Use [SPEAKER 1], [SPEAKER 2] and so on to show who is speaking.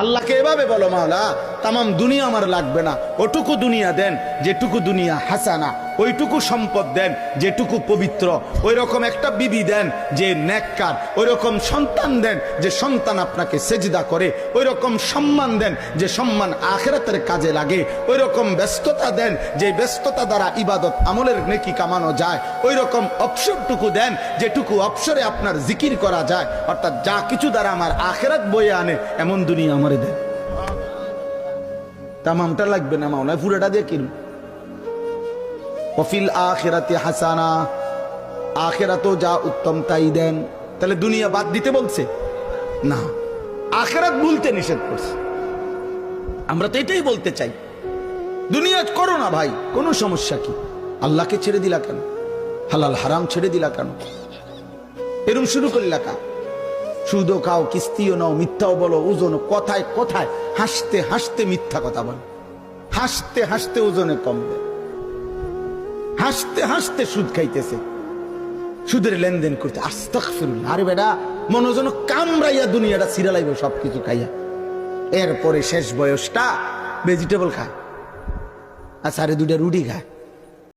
[SPEAKER 1] আল্লাহকে এভাবে বলো, মাওলা তামাম দুনিয়া আমার লাগবে না, ওটুকু দুনিয়া দেন যেটুকু দুনিয়া হাসানা, ওইটুকু সম্পদ দেন যেটুকু পবিত্র, ওই রকম একটা বিবি দেন যে নেককার, ওই রকম সন্তান দেন যে সন্তান আপনাকে সেজদা করে, ওই রকম সম্মান দেন যে সম্মান আখিরাতের কাজে লাগে, ওই রকম ব্যস্ততা দেন যে ব্যস্ততা দ্বারা ইবাদত আমলের নেকি কামানো যায়, ওই রকম অবসরটুকু দেন যেটুকু অবসরে আপনার জিকির করা যায়, অর্থাৎ যা কিছু দ্বারা আমার আখিরাত বয়ে আনে এমন দুনিয়া আমারে দেন। তামামটা লাগবে না মাওলা, পুরোটা দিয়ে কিনুন। ওয়াফিল আখিরাতি হাসানা, আখিরাতও যা উত্তম তাই দেন। তাহলে দুনিয়া বাদ দিতে বলছে না, আখিরাত ভুলতে নিষেধ করছে। আমরা তো এটাই বলতে চাই, দুনিয়া করো না ভাই, কোনো সমস্যা কি? আল্লাহকে ছেড়ে দিলা কেন? হালাল হারাম ছেড়ে দিলা কেন? এরম শুরু করলা কা? সুদও খাও, কিস্তিও নাও, মিথ্যাও বলো, ওজন কথায় কথায় হাসতে হাসতে মিথ্যা কথা বলো, হাসতে হাসতে ওজনে কমবে, হাসতে হাসতে সুদ খাইতেছে, সুদের লেনদেন করতে। আস্তাগফিরুল্লাহ। আরে বেটা, মনোজন কামড়াইয়া দুনিয়াটা সিরালাইব সবকিছু খাইয়া, এরপরে শেষ বয়সটা ভেজিটেবল খায় আর সাড়ে দুটা রুটি খায়।